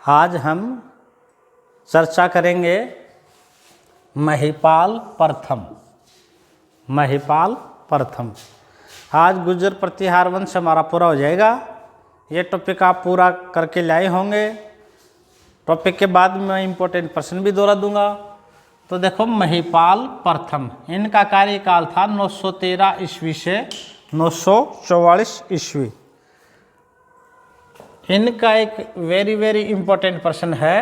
आज हम चर्चा करेंगे महिपाल प्रथम। महिपाल प्रथम आज गुर्जर प्रतिहार वंश हमारा पूरा हो जाएगा। ये टॉपिक आप पूरा करके लाए होंगे। टॉपिक के बाद मैं इम्पोर्टेंट प्रश्न भी दोहरा दूंगा। तो देखो, महिपाल प्रथम, इनका कार्यकाल था 913 ईस्वी से 944 ईस्वी। इनका एक वेरी इम्पोर्टेंट प्रश्न है।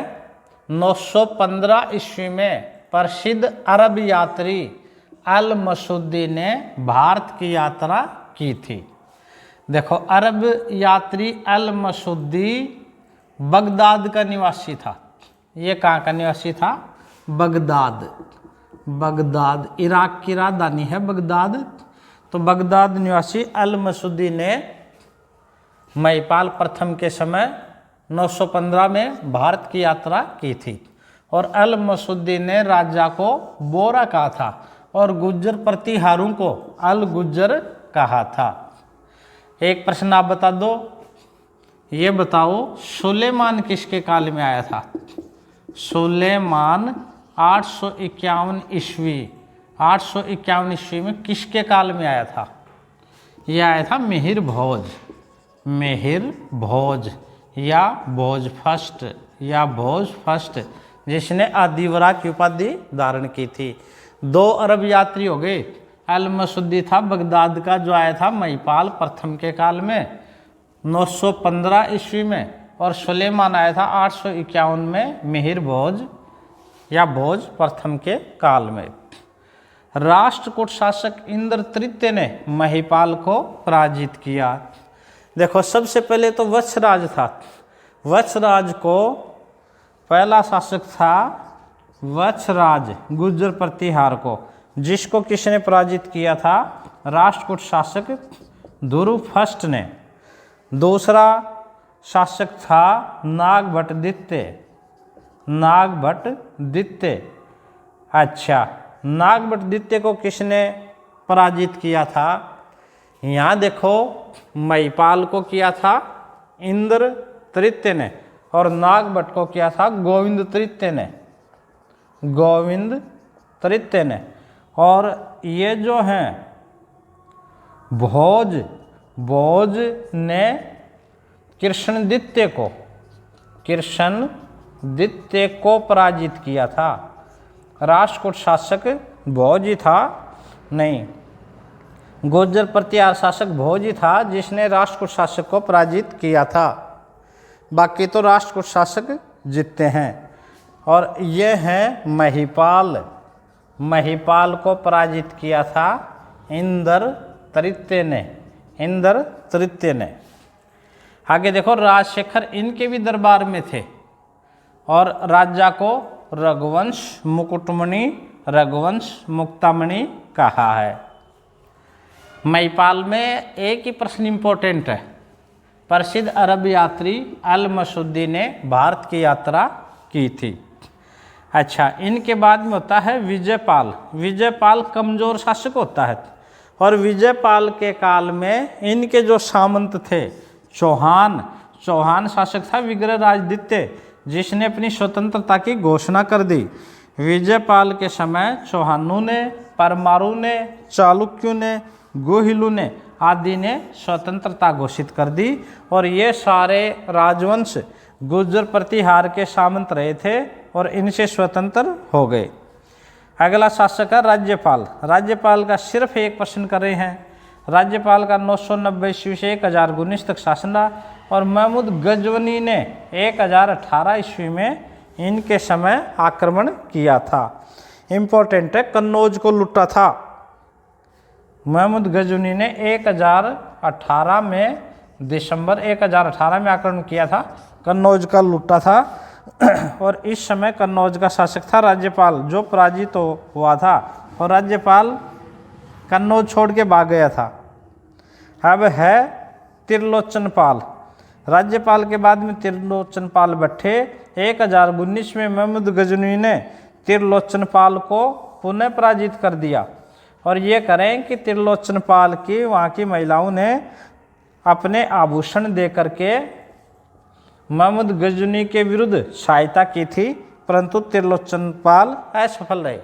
915 ईस्वी में प्रसिद्ध अरब यात्री अल मसूदी ने भारत की यात्रा की थी। देखो, अरब यात्री अल मसूदी बगदाद का निवासी था। ये कहाँ का निवासी था? बगदाद। बगदाद इराक की राजधानी है बगदाद। तो बगदाद निवासी अल मसूदी ने महिपाल प्रथम के समय 915 में भारत की यात्रा की थी और अल मसूदी ने राजा को बोरा कहा था और गुज्जर प्रतिहारों को अल गुज्जर कहा था। एक प्रश्न आप बता दो, ये बताओ सुलेमान किसके काल में आया था? सुलेमान 851 ईस्वी। 851 ईस्वी में किसके काल में आया था? यह आया था मिहिर भोज। मिहिर भोज या भोज फर्स्ट, जिसने आदिवरा की उपाधि धारण की थी। 2 अरब यात्री हो गए। अल मसूदी था बगदाद का, जो आया था महिपाल प्रथम के काल में 915 ईस्वी में, और सुलेमान आया था 851 में मिहिर भोज या भोज प्रथम के काल में। राष्ट्रकूट शासक इंद्र तृतीय ने महिपाल को पराजित किया। देखो, सबसे पहले तो वत्सराज था। वत्सराज को पहला शासक था वत्सराज गुर्जर प्रतिहार को, जिसको किसने पराजित किया था? राष्ट्रकूट शासक ध्रुव फर्स्ट ने। दूसरा शासक था नागभट्ट द्वितीय। नागभट्ट द्वितीय। अच्छा, नागभट्ट द्वितीय को किसने पराजित किया था? यहाँ देखो, महिपाल को किया था इंद्र तृतीय ने और नागभट्ट को किया था गोविंद तृतीय ने। गोविंद तृतीय ने। और ये जो हैं भोज ने कृष्ण द्वितीय को पराजित किया था। राष्ट्रकूट शासक भोज ही था, नहीं, गुर्जर प्रतिहार शासक भोज ही था जिसने राष्ट्रकूट शासक को पराजित किया था। बाकी तो राष्ट्रकूट शासक जीतते हैं। और ये हैं महिपाल। महिपाल को पराजित किया था इंद्र तृतीय ने। आगे देखो, राजशेखर इनके भी दरबार में थे और राजा को रघुवंश मुक्तामणि कहा है। महिपाल में एक ही प्रश्न इम्पोर्टेंट है। प्रसिद्ध अरब यात्री अल मसूदी ने भारत की यात्रा की थी। अच्छा, इनके बाद में होता है विजयपाल। विजयपाल कमजोर शासक होता है और विजयपाल के काल में इनके जो सामंत थे चौहान शासक था विग्रहराज द्वितीय, जिसने अपनी स्वतंत्रता की घोषणा कर दी। विजयपाल के समय चौहानों ने, परमारों ने, चालुक्यों ने, गोहिलों ने आदि ने स्वतंत्रता घोषित कर दी और ये सारे राजवंश गुर्जर प्रतिहार के सामंत रहे थे और इनसे स्वतंत्र हो गए। अगला शासक है राज्यपाल। राज्यपाल का सिर्फ एक प्रश्न कर रहे हैं। राज्यपाल का 990 ईस्वी से 1019 तक शासन रहा और महमूद गजवनी ने 1018 ईस्वी में इनके समय आक्रमण किया था। इम्पोर्टेंट है, कन्नौज को लूटा था। महमूद गजनी ने 1018 में दिसंबर 1018 में आक्रमण किया था, कन्नौज का लूटा था। और इस समय कन्नौज का शासक था राज्यपाल, जो पराजित हुआ था और राज्यपाल कन्नौज छोड़ के भाग गया था। अब है त्रिलोचनपाल। राज्यपाल के बाद में त्रिलोचनपाल बैठे। 1019 में महमूद गजनी ने त्रिलोचनपाल को पुनः पराजित कर दिया और ये करें कि त्रिलोचनपाल की वहाँ की महिलाओं ने अपने आभूषण दे करके महमूद गजनी के विरुद्ध सहायता की थी, परंतु त्रिलोचन पाल असफल रहे।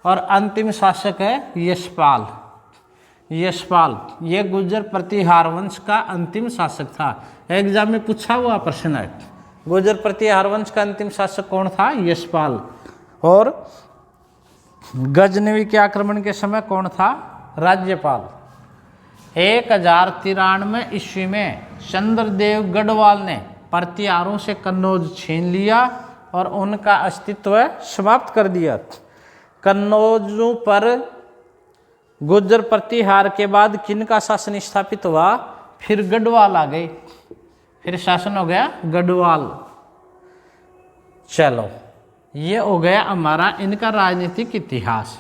और अंतिम शासक है यशपाल। यशपाल ये गुर्जर प्रतिहार वंश का अंतिम शासक था। एग्जाम में पूछा हुआ प्रश्न है, गुर्जर प्रतिहार वंश का अंतिम शासक कौन था? यशपाल। और गजनवी के आक्रमण के समय कौन था? राज्यपाल। 1093 ईस्वी में चंद्रदेव गढ़वाल ने प्रतिहारों से कन्नौज छीन लिया और उनका अस्तित्व समाप्त कर दिया। कन्नौजों पर गुर्जर प्रतिहार के बाद किनका शासन स्थापित हुआ? फिर गढ़वाल आ गए, फिर शासन हो गया गढ़वाल। चलो, ये हो गया हमारा इनका राजनीतिक इतिहास।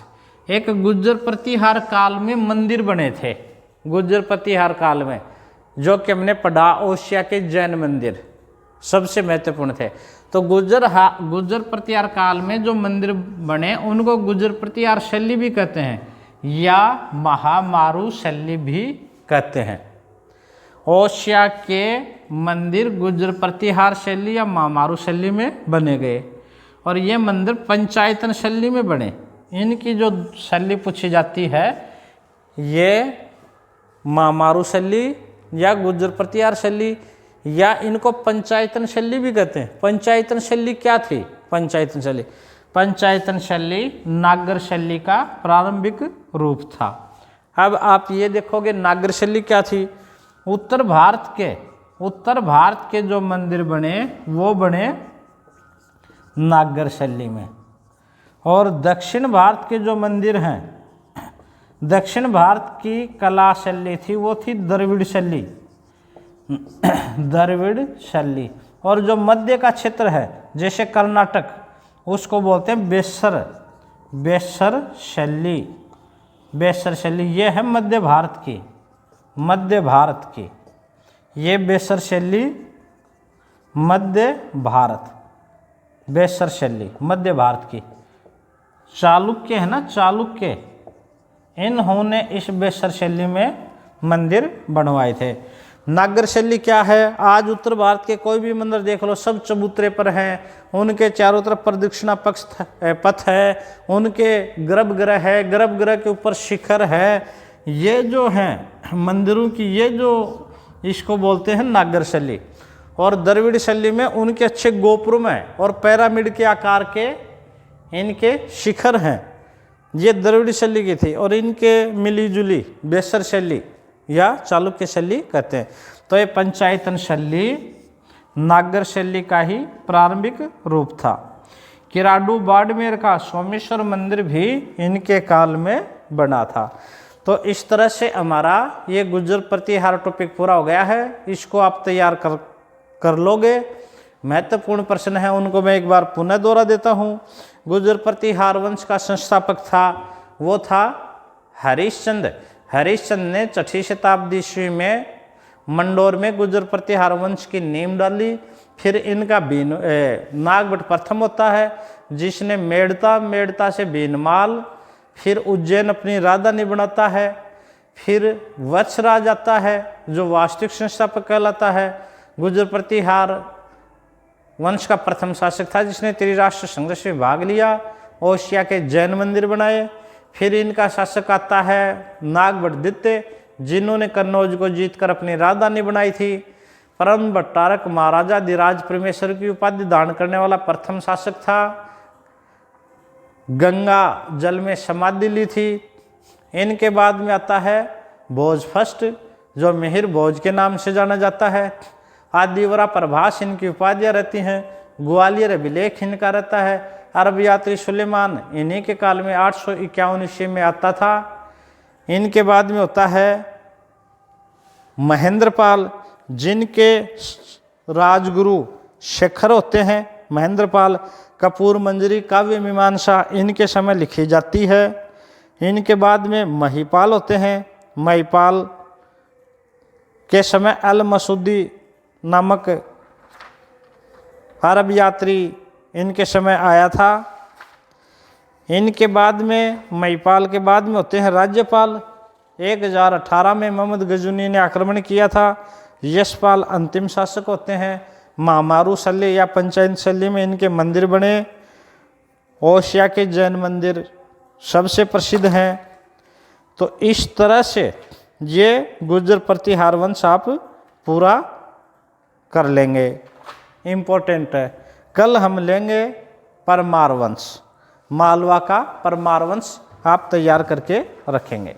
एक गुर्जर प्रतिहार काल में मंदिर बने थे, गुर्जर प्रतिहार काल में, जो कि हमने पढ़ा ओसिया के जैन मंदिर सबसे महत्वपूर्ण थे। तो गुर्जर प्रतिहार काल में जो मंदिर बने उनको गुर्जर प्रतिहार शैली भी कहते हैं या महामारू शैली भी कहते हैं। ओसिया के मंदिर गुर्जर प्रतिहार शैली या महामारू शैली में बने गए और ये मंदिर पंचायतन शैली में बने। इनकी जो शैली पूछी जाती है ये महामारू शैली या गुर्जर प्रतिहार शैली या इनको पंचायतन शैली भी कहते हैं। पंचायतन शैली क्या थी? पंचायतन शैली नागर शैली का प्रारंभिक रूप था। अब आप ये देखोगे नागर शैली क्या थी? उत्तर भारत के जो मंदिर बने वो बने नागर शैली में, और दक्षिण भारत के जो मंदिर हैं, दक्षिण भारत की कला शैली थी वो थी द्रविड़ शैली, द्रविड़ शैली। और जो मध्य का क्षेत्र है जैसे कर्नाटक उसको बोलते हैं बेसर शैली। ये है मध्य भारत की ये बेसर शैली, बेसर शैली मध्य भारत की। चालुक्य है ना, चालुक्य, इन्होंने इस बेसर शैली में मंदिर बनवाए थे। नागर शैली क्या है? आज उत्तर भारत के कोई भी मंदिर देख लो, सब चबूतरे पर हैं, उनके चारों तरफ प्रदक्षिणा पथ है, उनके गर्भगृह है, गर्भगृह के ऊपर शिखर है। ये जो हैं मंदिरों की, ये जो इसको बोलते हैं नागर शैली। और द्रविड़ शैली में उनके अच्छे गोपुरम हैं और पिरामिड के आकार के इनके शिखर हैं। ये द्रविड़ शैली की थी और इनके मिली जुली बेसर शैली या चालुक्य शैली कहते हैं। तो ये पंचायतन शैली नागर शैली का ही प्रारंभिक रूप था। किराडू बाड़मेर का सोमेश्वर मंदिर भी इनके काल में बना था। तो इस तरह से हमारा ये गुर्जर प्रतिहार टॉपिक पूरा हो गया है। इसको आप तैयार कर लोगे। महत्वपूर्ण प्रश्न है उनको मैं एक बार पुनः दोहरा देता हूँ। गुर्जर प्रतिहार वंश का संस्थापक था वो था हरिश्चंद्र। हरिश्चंद्र ने 6ठी शताब्दी ईस्वी में मंडोर में गुर्जर प्रतिहार वंश की नींव डाली। फिर इनका नागभट्ट प्रथम होता है जिसने मेड़ता से बीनमाल, फिर उज्जैन अपनी राजधानी बनाता है। फिर वत्सराज आता है जो वास्तविक संस्थापक कहलाता है। गुर्जर प्रतिहार वंश का प्रथम शासक था जिसने त्रिराष्ट्र संघर्ष में भाग लिया, ओसिया के जैन मंदिर बनाए। फिर इनका शासक आता है नागभट्ट द्वितीय जिन्होंने कन्नौज को जीतकर अपनी राजधानी बनाई थी। परम भट्टारक महाराजाधिराज परमेश्वर की उपाधि धारण करने वाला प्रथम शासक था। गंगा जल में समाधि ली थी। इनके बाद में आता है भोज फर्स्ट जो मिहिर भोज के नाम से जाना जाता है। आदिवरा प्रभास इनकी उपाधियाँ रहती हैं। ग्वालियर अभिलेख इनका रहता है। अरब यात्री सुलेमान इन्हीं के काल में 851 ईस्वी में आता था। इनके बाद में होता है महेंद्रपाल जिनके राजगुरु शेखर होते हैं। महेंद्रपाल कपूर मंजरी काव्य मीमांसा इनके समय लिखी जाती है। इनके बाद में महिपाल होते हैं। महिपाल के समय अल मसूदी नामक अरब यात्री इनके समय आया था। इनके बाद में महिपाल के बाद में होते हैं राज्यपाल। 1018 में मोहम्मद गजनी ने आक्रमण किया था। यशपाल अंतिम शासक होते हैं। महामारू शल्य या पंचायत शल्य में इनके मंदिर बने। ओसिया के जैन मंदिर सबसे प्रसिद्ध हैं। तो इस तरह से ये गुर्जर प्रतिहार वंश आप पूरा कर लेंगे, इम्पोर्टेंट है। कल हम लेंगे परमार वंश, मालवा का परमार वंश आप तैयार करके रखेंगे।